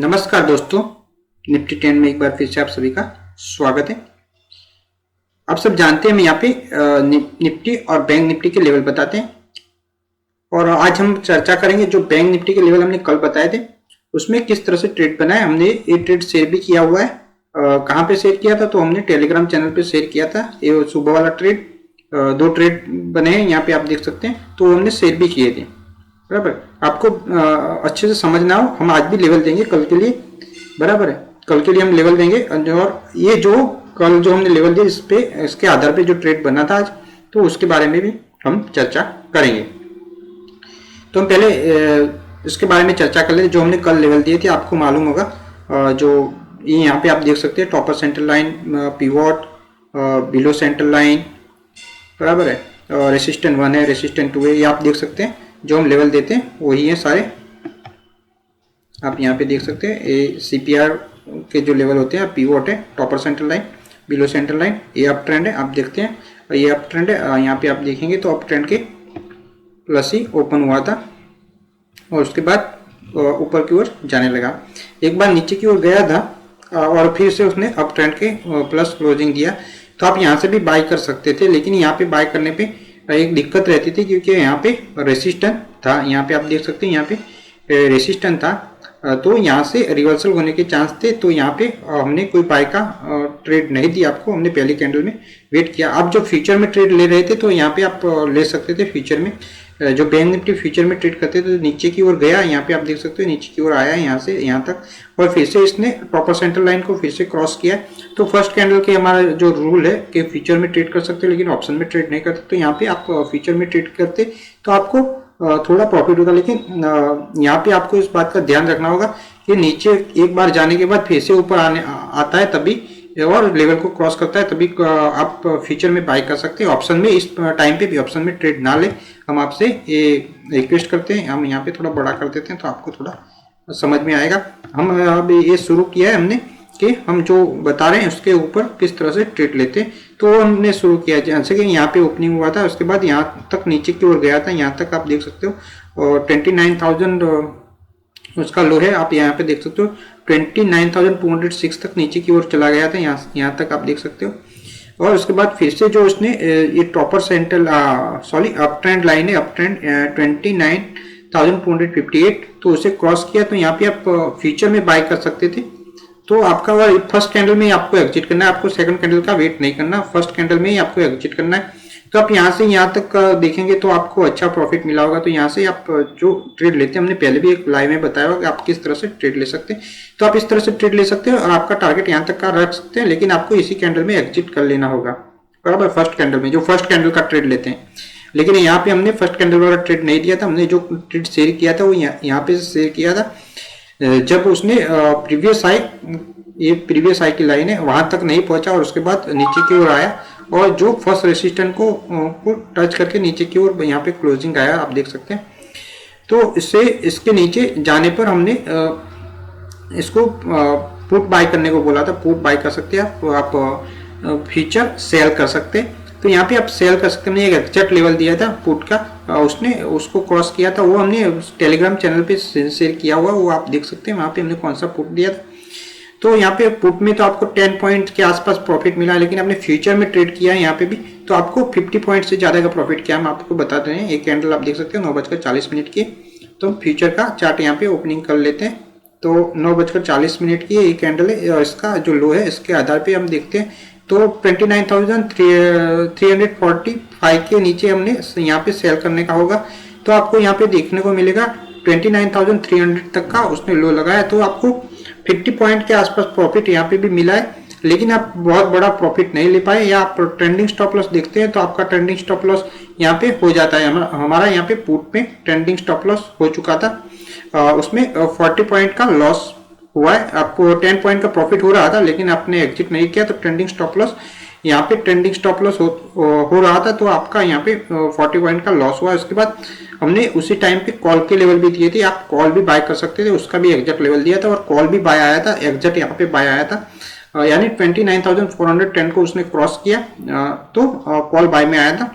नमस्कार दोस्तों, निफ्टी 10 में एक बार फिर से आप सभी का स्वागत है। आप सब जानते हैं हम यहाँ पे निफ्टी और बैंक निफ्टी के लेवल बताते हैं और आज हम चर्चा करेंगे जो बैंक निफ्टी के लेवल हमने कल बताए थे उसमें किस तरह से ट्रेड बनाए। हमने ये ट्रेड शेयर भी किया हुआ है। कहाँ पे शेयर किया था? तो हमने टेलीग्राम चैनल पे शेयर किया था। ये सुबह वाला ट्रेड, दो ट्रेड बने हैं यहाँ पे आप देख सकते हैं, तो हमने शेयर भी किए थे। बराबर, आपको अच्छे से समझना हो, हम आज भी लेवल देंगे कल के लिए। बराबर है, कल के लिए हम लेवल देंगे और ये जो कल जो हमने लेवल दिया इस पे, इसके आधार पे जो ट्रेड बना था आज, तो उसके बारे में भी हम चर्चा करेंगे। तो हम पहले इसके बारे में चर्चा कर लेते। जो हमने कल लेवल दिए थे आपको मालूम होगा, जो ये यहाँ पे आप देख सकते हैं, topper central line, pivot, below central line, बराबर है, रेसिस्टेंट 1 है, रेसिस्टेंट 2 है, ये आप देख सकते हैं। जो हम लेवल देते हैं वही है सारे, आप यहाँ पे देख सकते हैं। ये सीपीआर के जो लेवल होते हैं, पिवोट है, topper central line, below central line, ये अप ट्रेंड है, आप देखते हैं, और ये अप ट्रेंड है। यहाँ पे आप देखेंगे तो अप ट्रेंड के प्लस ही ओपन हुआ था और उसके बाद ऊपर की ओर जाने लगा। एक बार नीचे की ओर गया था और फिर से उसने अप ट्रेंड के प्लस क्लोजिंग दिया। तो आप यहाँ से भी बाई कर सकते थे, लेकिन यहाँ पे बाई करने पे एक दिक्कत रहती थी, क्योंकि यहाँ पे रेसिस्टेंट था। यहाँ पे आप देख सकते हैं, यहाँ पे रेसिस्टेंट था, तो यहाँ से रिवर्सल होने के चांस थे। तो यहाँ पे हमने कोई बाय का ट्रेड नहीं दिया आपको, हमने पहली कैंडल में वेट किया। आप जो फ्यूचर में ट्रेड ले रहे थे तो यहाँ पे आप ले सकते थे फ्यूचर में। जो बैंक निफ्टी फ्यूचर में ट्रेड करते थे तो नीचे की ओर गया, यहाँ पे आप देख सकते हो नीचे की ओर आया यहाँ से यहाँ तक, और फिर से इसने टॉपर सेंट्रल लाइन को फिर से क्रॉस किया। तो फर्स्ट कैंडल के हमारा जो रूल है कि फ्यूचर में ट्रेड कर सकते लेकिन ऑप्शन में ट्रेड नहीं करते, तो यहाँ पे आप फ्यूचर में ट्रेड करते तो आपको थोड़ा प्रॉफिट होता। लेकिन यहाँ पे आपको इस बात का ध्यान रखना होगा कि नीचे एक बार जाने के बाद फिर से ऊपर आता है तभी, और लेवल को क्रॉस करता है तभी आप फ्यूचर में बाय कर सकते हैं। ऑप्शन में इस टाइम पे भी ऑप्शन में ट्रेड ना ले, हम आपसे ये रिक्वेस्ट करते हैं। हम यहाँ पे थोड़ा बड़ा कर देते हैं तो आपको थोड़ा समझ में आएगा। हम अब ये शुरू किया है हमने कि हम जो बता रहे हैं उसके ऊपर किस तरह से ट्रेड लेते हैं, तो हमने शुरू किया जैसे कि यहाँ पे ओपनिंग हुआ था, उसके बाद यहाँ तक नीचे की ओर गया था, यहाँ तक आप देख सकते हो, और 29,000 उसका लो है, आप यहाँ पे देख सकते हो 29,206 तक नीचे की ओर चला गया था, यहाँ तक आप देख सकते हो। और उसके बाद फिर से जो उसने ये topper central up trend line है, अप ट्रेंड 29,258, तो उसे क्रॉस किया। तो यहाँ पे आप फ्यूचर में बाय कर सकते थे। तो आपका फर्स्ट कैंडल में ही आपको एग्जिट करना है, आपको सेकंड कैंडल का वेट नहीं करना, फर्स्ट कैंडल में ही आपको एग्जिट करना है। तो आप यहाँ से यहाँ तक देखेंगे तो आपको अच्छा प्रॉफिट मिला होगा। तो यहाँ से आप जो ट्रेड लेते हैं, हमने पहले भी एक लाइव में बताया होगा कि आप किस तरह से ट्रेड ले सकते हैं। तो आप इस तरह से ट्रेड ले सकते हैं और आपका टारगेट यहाँ तक का रख सकते हैं, लेकिन आपको इसी कैंडल में एग्जिट कर लेना होगा। बराबर, फर्स्ट कैंडल में जो फर्स्ट कैंडल का ट्रेड लेते हैं। लेकिन यहाँ पे हमने फर्स्ट कैंडल वाला ट्रेड नहीं दिया था, हमने जो ट्रेड शेयर किया था वो यहाँ पे शेयर किया था जब उसने प्रीवियस हाई की लाइन है वहां तक नहीं पहुंचा और उसके बाद नीचे की ओर आया, और जो फर्स्ट रेसिस्टेंट को टच करके नीचे की ओर यहाँ पे क्लोजिंग आया, आप देख सकते हैं। तो इसके नीचे जाने पर हमने इसको पुट बाय करने को बोला था। पुट बाय कर सकते हैं आप फ्यूचर सेल कर सकते हैं। तो यहाँ पे आप सेल कर सकते हैं। हमने एक एग्जैक्ट लेवल दिया था पुट का, उसने उसको क्रॉस किया था, वो हमने टेलीग्राम चैनल पे शेयर किया हुआ, वो आप देख सकते हैं वहाँ पे हमने कौन सा पुट दिया था। तो यहाँ पे पुट में तो आपको 10 पॉइंट के आसपास प्रॉफिट मिला, लेकिन आपने फ्यूचर में ट्रेड किया है यहाँ पे भी तो आपको 50 पॉइंट से ज़्यादा का प्रॉफिट किया। हम आपको बता रहे हैं, एक कैंडल आप देख सकते हैं 9:40 की। तो फ्यूचर का चार्ट यहाँ पे ओपनिंग कर लेते हैं। तो 9:40 की ये कैंडल है, और इसका जो लो है इसके आधार पर हम देखते हैं तो 29,345 के नीचे हमने यहाँ पे सेल करने का होगा। तो आपको यहाँ पे देखने को मिलेगा 29,300 तक का उसने लो लगाया, तो आपको 50 पॉइंट के आसपास प्रॉफिट यहाँ पे भी मिला है। लेकिन आप बहुत बड़ा प्रॉफिट नहीं ले पाए, या आप ट्रेंडिंग स्टॉप लॉस देखते हैं तो आपका ट्रेंडिंग स्टॉप लॉस यहाँ पे हो जाता है। हमारा यहाँ पे पुट में ट्रेंडिंग स्टॉप लॉस हो चुका था, उसमें 40 पॉइंट का लॉस हुआ है। आपको 10 पॉइंट का प्रॉफिट हो रहा था, लेकिन आपने एग्जिट नहीं किया, तो ट्रेंडिंग स्टॉप लॉस यहाँ पे ट्रेंडिंग स्टॉप लॉस हो रहा था, तो आपका यहाँ पे 40 पॉइंट का लॉस हुआ। उसके बाद हमने उसी टाइम पे कॉल के लेवल भी दिए थे, आप कॉल भी बाय कर सकते थे, उसका भी एग्जैक्ट लेवल दिया था और कॉल भी बाय आया था, एग्जैक्ट यहाँ पे बाय आया था, यानी 29,410 को उसने क्रॉस किया तो कॉल बाय में आया था।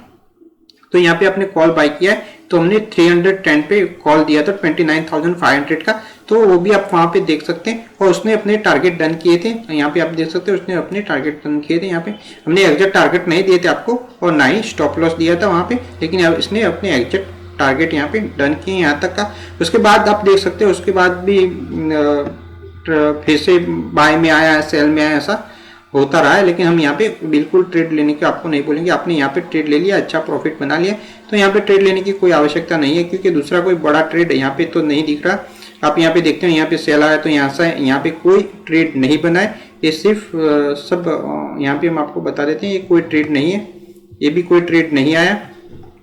तो यहाँ पे आपने कॉल बाय किया है, तो हमने 310 पे कॉल दिया था 29,500 का, तो वो भी आप वहाँ पे देख सकते हैं। और उसने अपने टारगेट डन किए थे, यहाँ पे आप देख सकते हैं उसने अपने टारगेट डन किए थे। यहाँ पे हमने एग्जैक्ट टारगेट नहीं दिए थे आपको और ना ही स्टॉप लॉस दिया था वहाँ पे, लेकिन इसने अपने एग्जैक्ट टारगेट यहाँ पे डन किए यहाँ तक का। उसके बाद आप देख सकते हैं उसके बाद भी फिर से बाय में आया, सेल में आया, ऐसा होता रहा है। लेकिन हम यहाँ पे बिल्कुल ट्रेड लेने के आपको नहीं बोलेंगे। आपने यहाँ पे ट्रेड ले लिया, अच्छा प्रॉफिट बना लिया, तो यहाँ पे ट्रेड लेने की कोई आवश्यकता नहीं है, क्योंकि दूसरा कोई बड़ा ट्रेड यहाँ पे तो नहीं दिख रहा। आप यहाँ पे देखते हैं यहाँ पे सेल आया, तो यहाँ पे कोई ट्रेड नहीं बना है। ये सिर्फ सब यहाँ पे हम आपको बता देते हैं, ये कोई ट्रेड नहीं है, ये भी कोई ट्रेड नहीं आया,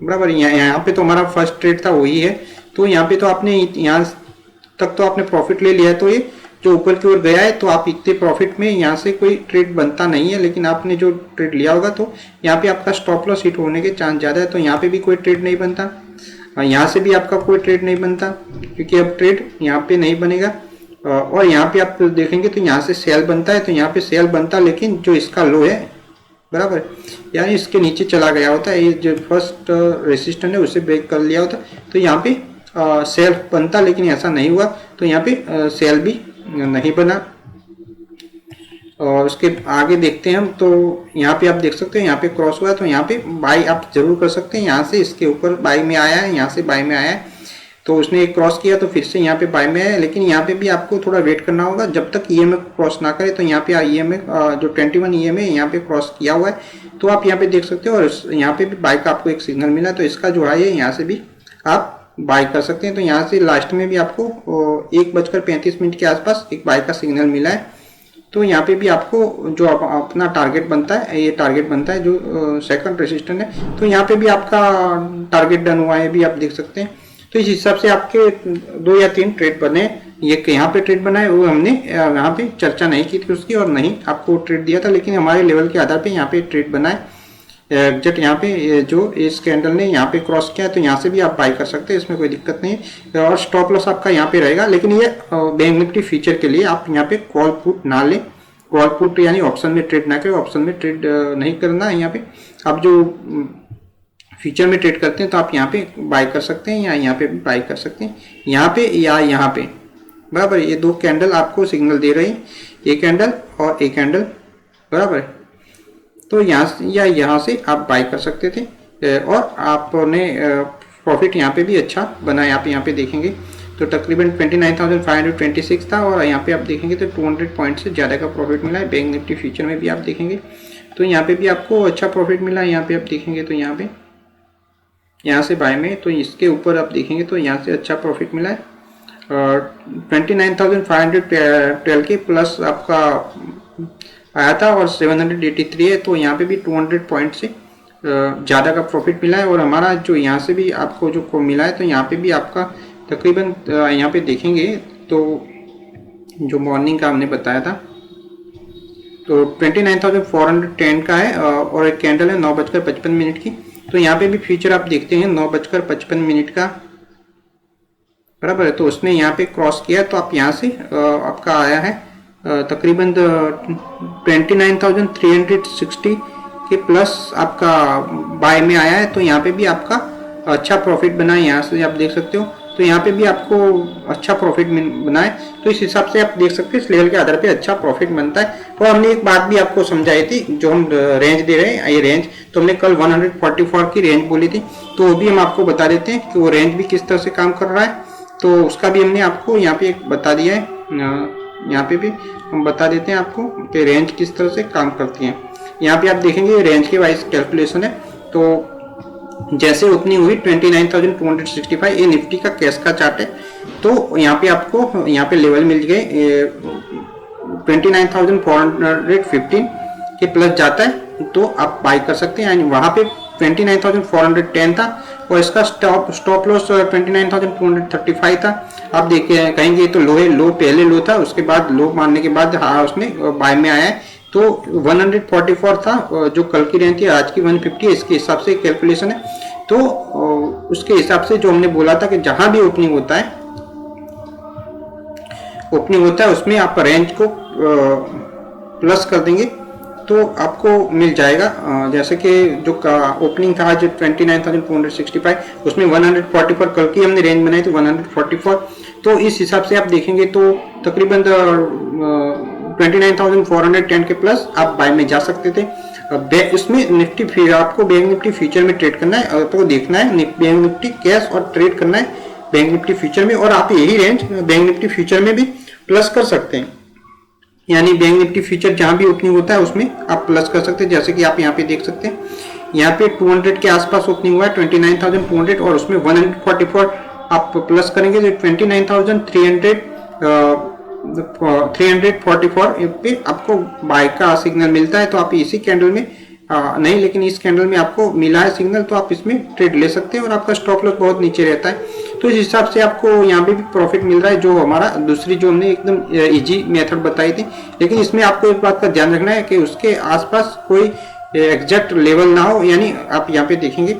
बराबर। यहाँ पे तो हमारा फर्स्ट ट्रेड था वही है। तो यहाँ पे तो आपने यहाँ तक तो आपने प्रॉफिट ले लिया है, तो ये जो ऊपर की ओर गया है, तो आप इतने प्रॉफिट में यहाँ से कोई ट्रेड बनता नहीं है। लेकिन आपने जो ट्रेड लिया होगा तो यहाँ पे आपका स्टॉप लॉस हिट होने के चांस ज़्यादा है, तो यहाँ पे भी कोई ट्रेड नहीं बनता, यहाँ से भी आपका कोई ट्रेड नहीं बनता, क्योंकि अब ट्रेड यहाँ पे नहीं बनेगा। और यहाँ पे आप देखेंगे तो यहाँ से सेल बनता है, तो यहाँ पे सेल बनता, लेकिन जो इसका लो है, बराबर, यानी इसके नीचे चला गया होता है, ये जो फर्स्ट रेसिस्टेंस है उसे ब्रेक कर लिया होता, तो यहाँ पे सेल बनता, लेकिन ऐसा नहीं हुआ, तो यहाँ पे सेल भी नहीं बना। और उसके आगे देखते हैं हम, तो यहाँ पे आप देख सकते हैं यहाँ पे क्रॉस हुआ, तो यहाँ पे बाई आप जरूर कर सकते हैं। यहाँ से इसके ऊपर बाई में आया है, यहाँ से बाई में आया है, तो उसने एक क्रॉस किया तो फिर से यहाँ पे बाई में आया। लेकिन यहाँ पे भी आपको थोड़ा वेट करना होगा जब तक ईएमए क्रॉस ना करे। तो यहाँ पे ईएमए जो 21 ईएमए यहाँ पे क्रॉस किया हुआ है, तो आप यहाँ पे देख सकते हो। और यहाँ पे भी बाई का आपको एक सिग्नल मिला, तो इसका जो है यहाँ से भी आप बाय कर सकते हैं। तो यहाँ से लास्ट में भी आपको 1:35 के आसपास एक बाय का सिग्नल मिला है। तो यहाँ पे भी आपको जो अपना टारगेट बनता है, ये टारगेट बनता है जो सेकंड रेसिस्टेंस है, तो यहाँ पे भी आपका टारगेट डन हुआ है, भी आप देख सकते हैं। तो इस हिसाब से आपके 2 या 3 ट्रेड बने। ये यहाँ पे ट्रेड बना है, वो हमने यहाँ पे चर्चा नहीं की थी उसकी, और नहीं आपको ट्रेड दिया था, लेकिन हमारे लेवल के आधार पे यहाँ पे ट्रेड बना है। एग्जैक्ट यहाँ पे जो इस कैंडल ने यहाँ पे क्रॉस किया है, तो यहाँ से भी आप बाय कर सकते हैं, इसमें कोई दिक्कत नहीं है। और स्टॉप लॉस आपका यहाँ पे रहेगा। लेकिन ये बैंक निफ्टी फ्यूचर के लिए आप यहाँ पे कॉल पुट ना लें, कॉल पुट यानी ऑप्शन में ट्रेड ना करें, ऑप्शन में ट्रेड नहीं करना है। यहाँ पे आप जो फ्यूचर में ट्रेड करते हैं, तो आप यहाँ पे बाय कर सकते हैं या यहाँ पे बाय कर सकते हैं, यहाँ पे या यहाँ पे, बराबर। ये 2 कैंडल आपको सिग्नल दे रही है, ये कैंडल और एक कैंडल, बराबर। तो यहाँ या यहाँ से आप बाय कर सकते थे, और आपने प्रॉफिट यहाँ पे भी अच्छा बना। यहाँ पे देखेंगे तो तकरीबन 29,526 था, और यहाँ पे आप देखेंगे तो 200 पॉइंट से ज़्यादा का प्रॉफिट मिला है। बैंक निफ्टी फ्यूचर में भी आप देखेंगे तो यहाँ पे भी आपको अच्छा प्रॉफिट मिला है। यहाँ पे आप देखेंगे तो यहाँ से बाय में, तो इसके ऊपर आप देखेंगे तो यहाँ से अच्छा प्रॉफिट मिला है। 29,512 के प्लस आपका आया था, और 783 है, तो यहाँ पे भी 200 पॉइंट से ज़्यादा का प्रॉफिट मिला है। और हमारा जो यहाँ से भी आपको जो को मिला है, तो यहाँ पे भी आपका तकरीबन यहाँ पे देखेंगे तो जो मॉर्निंग का हमने बताया था, तो 29,410 का है, और एक कैंडल है 9:55 की। तो यहाँ पे भी फ्यूचर आप देखते हैं 9:55 का, बराबर है। तो उसने यहाँ पे क्रॉस किया, तो आप यहाँ से आपका आया है तकरीबन 29,360 के प्लस आपका बाय में आया है। तो यहाँ पे भी आपका अच्छा प्रॉफिट बना है, यहाँ से आप देख सकते हो। तो यहाँ पे भी आपको अच्छा प्रॉफिट बना है। तो इस हिसाब से आप देख सकते हैं इस लेवल के आधार पे अच्छा प्रॉफिट बनता है। और हमने एक बात भी आपको समझाई थी, जो हम रेंज दे रहे हैं, ये रेंज तो हमने कल 144 की रेंज बोली थी, तो वो भी हम आपको बता देते हैं कि वो रेंज भी किस तरह से काम कर रहा है। तो उसका भी हमने आपको यहाँ पे एक बता दिया है, यहाँ पे भी हम बता देते हैं आपको कि रेंज किस तरह से काम करती है। यहाँ पे आप देखेंगे रेंज के वाइज कैलकुलेशन है। तो जैसे ओपनिंग हुई 29,265, ये निफ्टी का कैश का चार्ट है। तो यहाँ पे आपको यहाँ पे लेवल मिल गए 29,415 के प्लस जाता है, तो आप बाय कर सकते हैं। यानी वहाँ पे 29,410 था, और इसका स्टॉप लॉस 29,235 था। आप देखिए कहेंगे तो लो पहले लो था, उसके बाद लो मारने के बाद हाँ उसने बाय में आया है। तो 144 था जो कल की रेंज थी, आज की 150, इसके हिसाब से कैलकुलेशन है। तो उसके हिसाब से जो हमने बोला था कि जहां भी ओपनिंग होता है उसमें आप रेंज को प्लस कर देंगे तो आपको मिल जाएगा। जैसे कि जो ओपनिंग था आज 29,465, उसमें 144 कल की हमने रेंज बनाई थी 144, तो इस हिसाब से आप देखेंगे तो तकरीबन 29,410 के प्लस आप बाय में जा सकते थे। इसमें निफ्टी आपको बैंक निफ्टी फ्यूचर में ट्रेड करना है, तो देखना है बैंक निफ्टी कैश और ट्रेड करना है बैंक निफ्टी फ्यूचर में, और आप यही रेंज बैंक निफ्टी फ्यूचर में भी प्लस कर सकते हैं। यानी बैंक निफ्टी फ्यूचर जहां भी ओपनिंग होता है उसमें आप प्लस कर सकते हैं। जैसे कि आप यहाँ पे देख सकते हैं, यहाँ पे 200 के आसपास ओपनिंग हुआ है 29,200, और उसमें 144 आप प्लस करेंगे तो 29,344 पे आपको बाय का सिग्नल मिलता है। तो आप इसी कैंडल में नहीं, लेकिन इस कैंडल में आपको मिला है सिग्नल, तो आप इसमें ट्रेड ले सकते हैं और आपका स्टॉप लॉस बहुत नीचे रहता है। तो इस हिसाब से आपको यहाँ पे भी प्रॉफिट मिल रहा है, जो हमारा दूसरी जो हमने एकदम इजी मेथड बताई थी। लेकिन इसमें आपको एक बात का ध्यान रखना है कि उसके आसपास कोई एग्जैक्ट लेवल ना हो। यानी आप यहाँ पे देखेंगे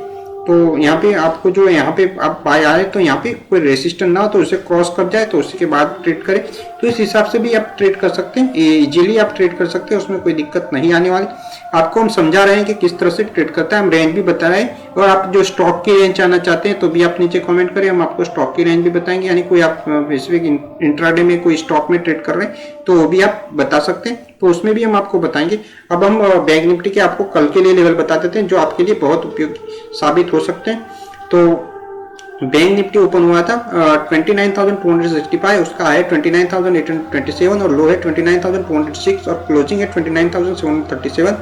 तो यहाँ पे आपको जो यहाँ पे आप बाय आए तो यहाँ पे कोई रेसिस्टेंस ना हो, तो उसे क्रॉस कर जाए तो उसके बाद ट्रेड करें। तो इस हिसाब से भी आप ट्रेड कर सकते हैं, इजीली आप ट्रेड कर सकते हैं, उसमें कोई दिक्कत नहीं आने वाली। आपको हम समझा रहे हैं कि किस तरह से ट्रेड करता है, हम रेंज भी बता रहे हैं, और आप जो स्टॉक की रेंज जानना चाहते हैं तो भी आप नीचे कमेंट करें, हम आपको स्टॉक की रेंज भी बताएंगे। यानी कोई आप स्पेसिफिक इंट्राडे में कोई स्टॉक में ट्रेड कर रहे हैं तो वो भी आप बता सकते हैं, तो उसमें भी हम आपको बताएंगे। अब हम बैंक निफ्टी के आपको कल के लिए लेवल बता देते हैं जो आपके लिए बहुत उपयोगी साबित हो सकते हैं। तो बैंक निफ्टी ओपन हुआ था 29,265, उसका हाई 29,827 और लो है 29,406 और क्लोजिंग है 29,737।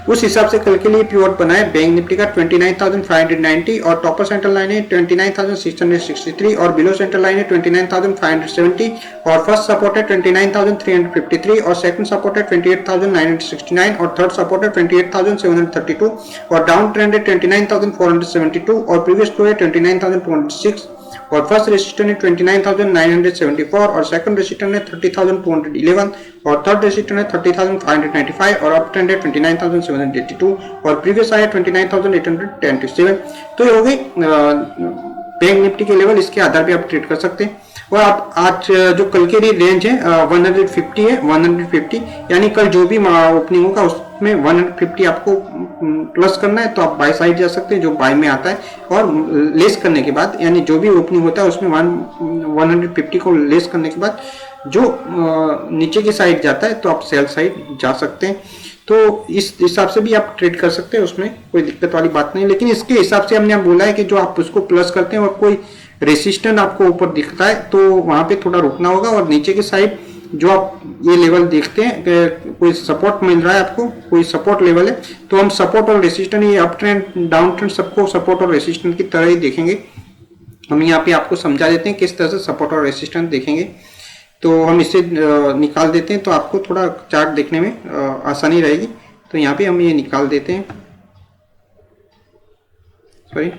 उस हिसाब से कल के लिए प्योर बना है बैंक निफ्टी का 29,590, और टॉपर सेंट्रल लाइन है 29,663 और बिलो सेंट्रल लाइन है 29,570, और फर्स्ट सपोर्ट है 29,353 और सेकंड सपोर्ट है 28,969 और थर्ड सपोर्ट है 28,732 और डाउन ट्रेंड है 29,472 और प्रीवियस लो है 29,206 और फर्स्ट रेजिस्टेंस है 29,974 और सेकंड रेजिस्टेंस है 30,211 और थर्ड रेजिस्टेंस है 30,595 और अप ट्रेंड है 29,782 और प्रीवियस आया 29,827। तो ये हो गई बैंक निफ्टी के लेवल, इसके आधार पे आप ट्रेड कर सकते हैं। और आप आज जो कल के लिए रेंज है 150 है, 150 यानी कल जो भी ओपनिंग होगा उसमें 150 आपको प्लस करना है, तो आप बाय साइड जा सकते हैं जो बाय में आता है, और लेस करने के बाद यानी जो भी ओपनिंग होता है उसमें 150 को लेस करने के बाद जो नीचे की साइड जाता है तो आप सेल साइड जा सकते हैं। तो इस हिसाब से भी आप ट्रेड कर सकते हैं, उसमें कोई दिक्कत वाली बात नहीं। लेकिन इसके हिसाब से हमने बोला है कि जो आप उसको प्लस करते हैं और कोई रेसिस्टेंस आपको ऊपर दिखता है तो वहां पे थोड़ा रुकना होगा, और नीचे की साइड जो आप ये लेवल देखते हैं कि कोई सपोर्ट मिल रहा है आपको, कोई सपोर्ट लेवल है, तो हम सपोर्ट और रेसिस्टेंस, ये अप ट्रेंड डाउन ट्रेंड सबको सपोर्ट और रेसिस्टेंस की तरह ही देखेंगे। हम यहाँ पे आपको समझा देते हैं किस तरह से सपोर्ट और रेसिस्टेंस देखेंगे। तो हम इसे निकाल देते हैं तो आपको थोड़ा चार्ट देखने में आसानी रहेगी। तो यहाँ पे हम ये निकाल देते हैं, सॉरी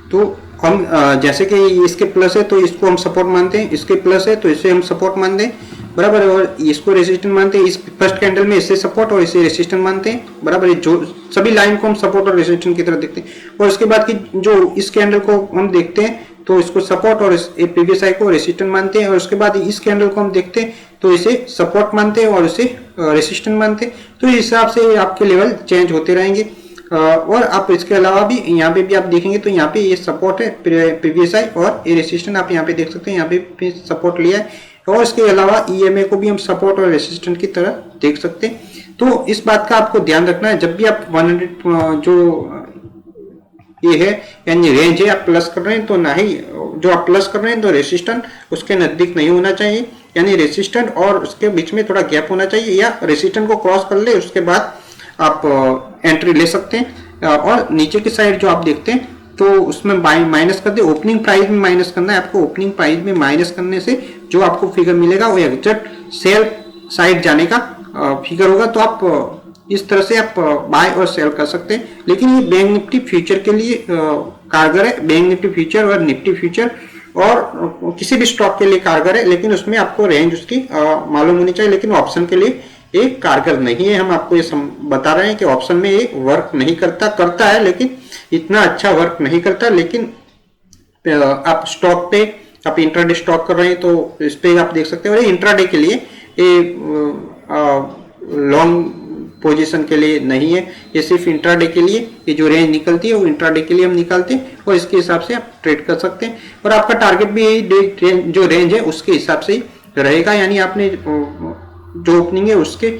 तो हम जैसे कि इसके प्लस है तो इसको हम सपोर्ट मानते हैं, इसके प्लस है तो इसे हम सपोर्ट मानते हैं, बराबर है, और इसको रेसिस्टेंस मानते हैं। इस फर्स्ट कैंडल में इसे सपोर्ट और इसे रेसिस्टेंस मानते हैं, बराबर है। जो सभी लाइन को हम सपोर्ट और रेसिस्टेंस की तरह देखते हैं, और उसके बाद की जो इस कैंडल को हम देखते हैं तो इसको सपोर्ट और प्रीवियस हाई को रेसिस्टेंस मानते हैं, और उसके बाद इस कैंडल को हम देखते हैं तो इसे सपोर्ट मानते हैं और इसे रेसिस्टेंस मानते हैं। तो इस हिसाब से आपके लेवल चेंज होते रहेंगे। और आप इसके अलावा भी यहाँ पे भी आप देखेंगे तो यहाँ पे ये सपोर्ट है प्रीवियस हाई और ये रेसिस्टेंस आप यहाँ पे देख सकते हैं, यहाँ पे सपोर्ट लिया है, और इसके अलावा ईएमए को भी हम सपोर्ट और रेसिस्टेंस की तरह देख सकते हैं। तो इस बात का आपको ध्यान रखना है, जब भी आप 100 जो ये है यानी रेंज है आप प्लस कर रहे हैं तो ना ही जो आप प्लस कर रहे हैं तो रेसिस्टेंस उसके नजदीक नहीं होना चाहिए, यानी रेसिस्टेंस और उसके बीच में थोड़ा गैप होना चाहिए, या रेसिस्टेंस को क्रॉस कर ले उसके बाद आप एंट्री ले सकते हैं। और नीचे की साइड जो आप देखते हैं तो उसमें माइनस कर दे, ओपनिंग प्राइस में माइनस करना है आपको। ओपनिंग प्राइस में माइनस करने से जो आपको फिगर मिलेगा वो एग्जैक्ट सेल साइड जाने का फिगर होगा। तो आप इस तरह से आप बाय और सेल कर सकते हैं। लेकिन ये बैंक निफ्टी फ्यूचर के लिए कारगर है, बैंक निफ्टी फ्यूचर और निफ्टी फ्यूचर और किसी भी स्टॉक के लिए कारगर है, लेकिन उसमें आपको रेंज उसकी मालूम होनी चाहिए। लेकिन ऑप्शन के लिए ये कारगर नहीं है, हम आपको ये बता रहे हैं कि ऑप्शन में ये वर्क नहीं करता है, लेकिन इतना अच्छा वर्क नहीं करता। लेकिन आप स्टॉक पे आप इंट्राडे स्टॉक कर रहे हैं तो इस पे आप देख सकते हैं, और इंट्राडे के लिए ये लॉन्ग पोजीशन के लिए नहीं है, ये सिर्फ इंट्राडे के लिए, ये जो रेंज निकलती है वो इंट्राडे के लिए हम निकालते हैं और इसके हिसाब से आप ट्रेड कर सकते हैं। और आपका टारगेट भी यही जो रेंज है उसके हिसाब से ही रहेगा, यानी आपने जो ओपनिंग है उसके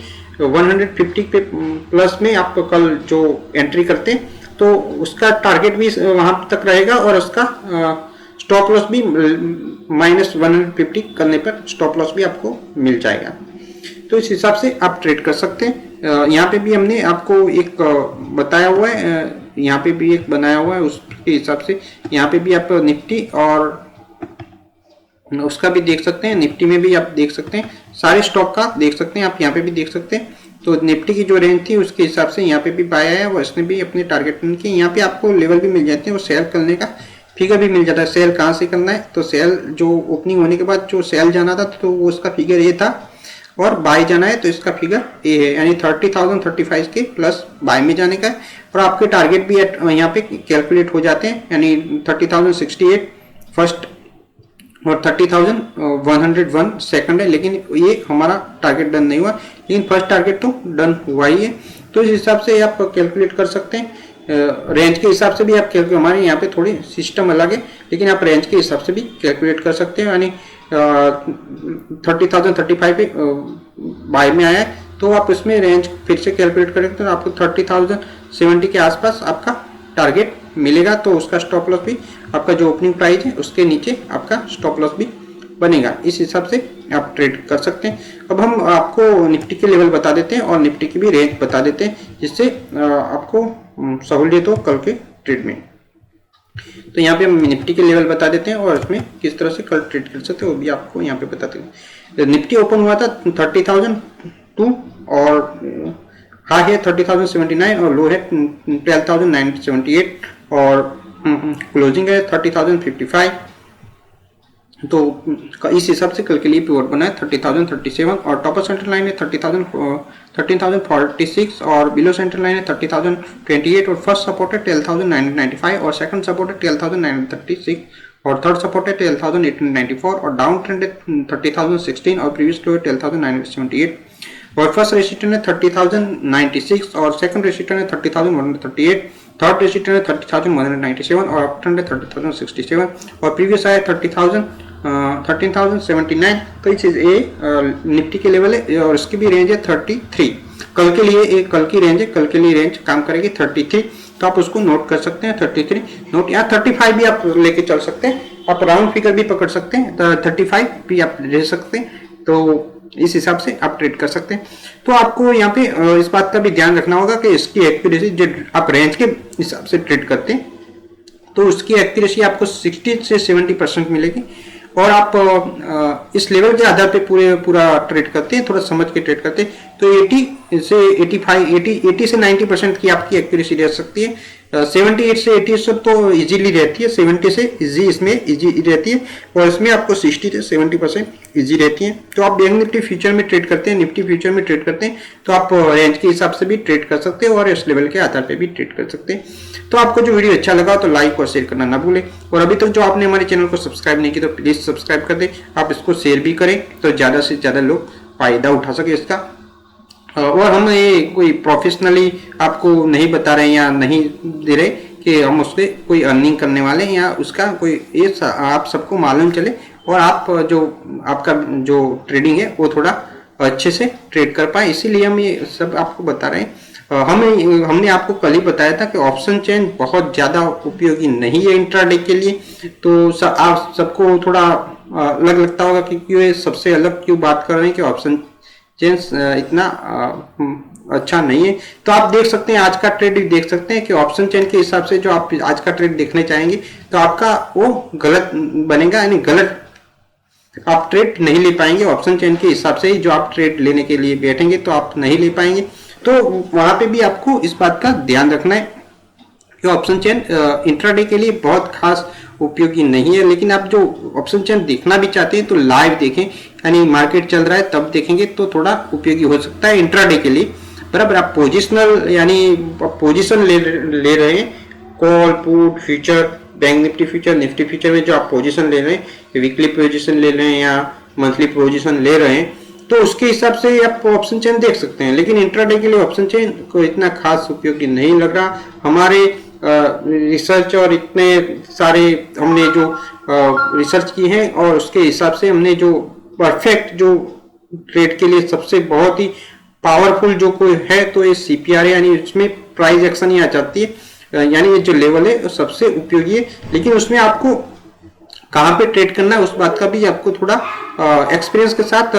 150 पे प्लस में आप कल जो एंट्री करते हैं तो उसका टारगेट भी वहां तक रहेगा और उसका स्टॉप लॉस भी -150 करने पर स्टॉप लॉस भी आपको मिल जाएगा। तो इस हिसाब से आप ट्रेड कर सकते हैं। यहाँ पे भी हमने आपको एक बताया हुआ है, यहाँ पे भी एक बनाया हुआ है, उसके हिसाब से यहाँ पे भी आप निफ्टी और उसका भी देख सकते हैं, निफ्टी में भी आप देख सकते हैं, सारे स्टॉक का देख सकते हैं, आप यहाँ पे भी देख सकते हैं। तो निफ्टी की जो रेंज थी उसके हिसाब से यहाँ पे भी बाय आया और इसने भी अपने टारगेट किए। यहाँ पे आपको लेवल भी मिल जाते हैं और सेल करने का फिगर भी मिल जाता है। सेल कहाँ से करना है, तो सेल जो ओपनिंग होने के बाद जो सेल जाना था तो वो उसका फिगर ये था, और बाय जाना है तो इसका फिगर ये है, यानी 30,035 के प्लस बाय में जाने का है। और आपके टारगेट भी यहाँ पे कैलकुलेट हो जाते हैं, यानी 30,068 फर्स्ट और 30,101 सेकंड है, लेकिन ये हमारा टारगेट डन नहीं हुआ, लेकिन फर्स्ट टारगेट तो डन हुआ ही है। तो इस हिसाब से आप कैलकुलेट कर सकते हैं, रेंज के हिसाब से भी आप कैलकुलेट, हमारे यहाँ पे थोड़ी सिस्टम अलग है, लेकिन आप रेंज के हिसाब से भी कैलकुलेट कर सकते हैं। यानी 30,035 पे बाय में आया है तो आप इसमें रेंज फिर से कैलकुलेट करेंगे तो आपको 30,070 के आसपास आपका टारगेट मिलेगा। तो उसका स्टॉप लॉस भी आपका जो ओपनिंग प्राइस है उसके नीचे आपका स्टॉप लॉस भी बनेगा। इस हिसाब से आप ट्रेड कर सकते हैं। अब हम आपको निफ्टी के लेवल बता देते हैं और निफ्टी की भी रेंज बता देते हैं, जिससे आपको सहूलियत हो कल के ट्रेड में। तो यहाँ पे हम निफ्टी के लेवल बता देते हैं और इसमें किस तरह से कल ट्रेड कर सकते हैं वो भी आपको यहाँ पे बताते हैं। निफ्टी ओपन हुआ था 30,002 और हाई है 30,079 और लो है 12,978 और क्लोजिंग है 30,055। तो इस हिसाब से कल के लिए पिवट बना है 30,037 और टॉपर सेंटर लाइन है 13,046 और बिलो सेंटर लाइन है 30,028 और फर्स्ट सपोर्ट है 12,995 और सेकंड सपोर्ट है 12,936 और थर्ड सपोर्ट है 12,894 और डाउन ट्रेंड है 30,016 और प्रीवियस लो है 12,978 और फर्स्ट रेसिस्टेंस है 30,096 और सेकंड रेसिस्टेंस है 30,138, थर्ड रेसिस्टेंस है 30,197 और अप ट्रेंड है 30,067 और प्रीवियस आया 13,079। तो ये चीज ये निफ्टी के लेवल है और इसकी भी रेंज है 33। कल के लिए एक कल की रेंज है, कल के लिए रेंज काम करेगी 33, तो आप उसको नोट कर सकते हैं 33 नोट, या 35 भी आप लेके चल सकते हैं, आप राउंड फिगर भी पकड़ सकते हैं, 35 भी आप ले सकते हैं। तो इस हिसाब से आप ट्रेड कर सकते हैं। तो आपको यहाँ पे इस बात का भी ध्यान रखना होगा कि इसकी एक्यूरेसी जो आप रेंज के हिसाब से ट्रेड करते हैं तो उसकी एक्यूरेसी आपको 60 से 70% मिलेगी। और आप इस लेवल के आधार पे पूरा ट्रेड करते हैं, थोड़ा समझ के ट्रेड करते हैं तो 80 से 90% की आपकी एक्यूरेसी रह सकती है। 78 से 80 तो इजीली रहती है, 70 से इजी इसमें इजी रहती है और इसमें आपको 60 से 70% इजी रहती है। तो आप बैंक निफ्टी फ्यूचर में ट्रेड करते हैं, निफ्टी फ्यूचर में ट्रेड करते हैं तो आप रेंज के हिसाब से भी ट्रेड कर सकते हैं और इस लेवल के आधार पर भी ट्रेड कर सकते हैं। तो आपको जो वीडियो अच्छा लगा तो लाइक और शेयर करना ना भूलें और अभी तक जो आपने हमारे चैनल को सब्सक्राइब नहीं किया तो प्लीज सब्सक्राइब कर दें, आप इसको शेयर भी करें तो ज़्यादा से ज़्यादा लोग फायदा उठा सके इसका। और हम ये कोई प्रोफेशनली आपको नहीं बता रहे हैं या नहीं दे रहे कि हम उससे कोई अर्निंग करने वाले हैं या उसका कोई ये आप सबको मालूम चले और आप जो आपका जो ट्रेडिंग है वो थोड़ा अच्छे से ट्रेड कर पाए, इसीलिए हम ये सब आपको बता रहे हैं। हमने आपको कल ही बताया था कि ऑप्शन चेन बहुत ज़्यादा उपयोगी नहीं है इंट्राडे के लिए। तो आप सबको थोड़ा अलग लगता होगा कि क्यों ये सबसे अलग क्यों बात कर रहे हैं कि ऑप्शन चेंज इतना अच्छा नहीं है। तो आप देख सकते हैं आज का ट्रेड देख सकते हैं कि ऑप्शन चेन के हिसाब से जो आप आज का ट्रेड देखने चाहेंगे तो आपका वो गलत बनेगा, यानी गलत आप ट्रेड नहीं ले पाएंगे। ऑप्शन चेन के हिसाब से ही जो आप ट्रेड लेने के लिए बैठेंगे तो आप नहीं ले पाएंगे। तो वहां पे भी आपको इस बात का ध्यान रखना है कि ऑप्शन चेन इंट्राडे के लिए बहुत खास उपयोगी नहीं है, लेकिन आप जो ऑप्शन चेन देखना भी चाहते हैं तो लाइव देखें, यानी मार्केट चल रहा है तब देखेंगे तो थोड़ा उपयोगी हो सकता है इंट्राडे के लिए। बराबर आप पोजिशनल यानी पोजिशन ले रहे हैं, call put future bank Nifty future Nifty future में जो आप पोजीशन ले रहे हैं, वीकली पोजीशन ले रहे हैं या मंथली पोजीशन ले रहे हैं तो उसके हिसाब से आप ऑप्शन चेन देख सकते हैं। लेकिन इंट्राडे के लिए ऑप्शन चेन को इतना खास उपयोगी नहीं लग रहा। हमारे रिसर्च और इतने सारे हमने जो रिसर्च की है और उसके हिसाब से हमने जो परफेक्ट जो ट्रेड के लिए सबसे बहुत ही पावरफुल जो कोई है तो ये CPR है, यानी उसमें प्राइस एक्शन ही आ जाती है, यानी ये जो लेवल है सबसे उपयोगी है। लेकिन उसमें आपको कहाँ पे ट्रेड करना है उस बात का भी आपको थोड़ा एक्सपीरियंस के साथ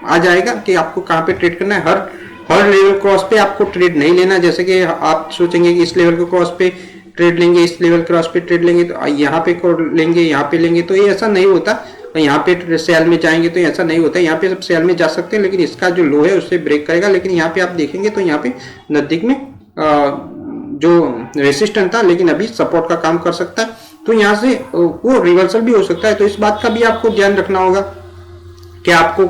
आ जाएगा कि आपको कहाँ पे ट्रेड करना है। हर लेवल क्रॉस पे आपको ट्रेड नहीं लेना। जैसे कि आप सोचेंगे कि इस लेवल के क्रॉस पे ट्रेड लेंगे, इस लेवल क्रॉस पे ट्रेड लेंगे, तो यहाँ पे लेंगे, यहाँ पे लेंगे, तो ये ऐसा नहीं होता। यहाँ पे सेल में जाएंगे तो ऐसा नहीं होता। यहाँ पे सब सेल में जा सकते हैं, लेकिन इसका जो लो है उससे ब्रेक करेगा। लेकिन यहाँ पे आप देखेंगे तो यहाँ पे नजदीक में जो रेसिस्टेंट था लेकिन अभी सपोर्ट का काम कर सकता है, तो यहाँ से वो रिवर्सल भी हो सकता है। तो इस बात का भी आपको ध्यान रखना होगा कि आपको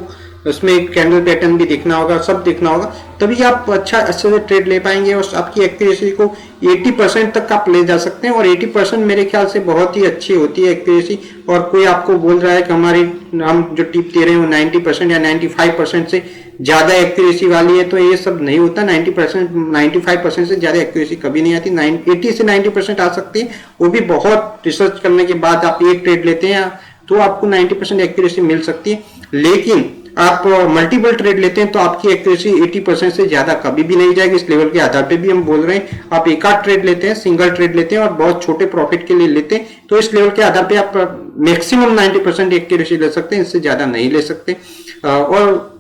उसमें कैंडल पैटर्न भी देखना होगा, सब देखना होगा, तभी आप अच्छे से ट्रेड ले पाएंगे और आपकी एक्यूरेसी को 80% तक आप ले जा सकते हैं। और 80% मेरे ख्याल से बहुत ही अच्छी होती है एक्यूरेसी। और कोई आपको बोल रहा है कि हम जो टिप दे रहे हैं वो 90% या 95% से ज्यादा एक्यूरेसी वाली है, तो ये सब नहीं होता। 95% से ज्यादा एक्यूरेसी कभी नहीं आती। 80 से 90% आ सकती है, वो भी बहुत रिसर्च करने के बाद आप एक ट्रेड लेते हैं तो आपको 90% एक्यूरेसी मिल सकती है। लेकिन आप मल्टीपल ट्रेड लेते हैं तो आपकी एक्यूरेसी 80% से ज्यादा कभी भी नहीं जाएगी। इस लेवल के आधार पे भी हम बोल रहे हैं, आप एक आध ट्रेड लेते हैं, सिंगल ट्रेड लेते हैं और बहुत छोटे प्रॉफिट के लिए लेते हैं, तो इस लेवल के आधार पे आप मैक्सिमम 90% एक्यूरेसी ले सकते हैं, इससे ज्यादा नहीं ले सकते। और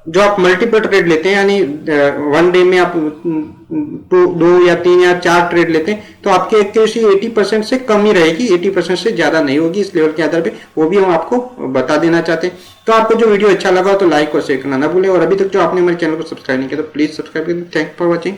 जो आप मल्टीपल ट्रेड लेते हैं, यानी वन डे में आप 2 या 3 या 4 ट्रेड लेते हैं, तो आपकी एक्यूरेसी 80% से कम ही रहेगी, 80% से ज्यादा नहीं होगी इस लेवल के आधार पे। वो भी हम आपको बता देना चाहते हैं। तो आपको जो वीडियो अच्छा लगा तो लाइक और शेयर करना ना भूलें। और अभी तक जो आपने हमारे चैनल को सब्सक्राइब नहीं किया तो प्लीज सब्सक्राइब करें। Thank for watching.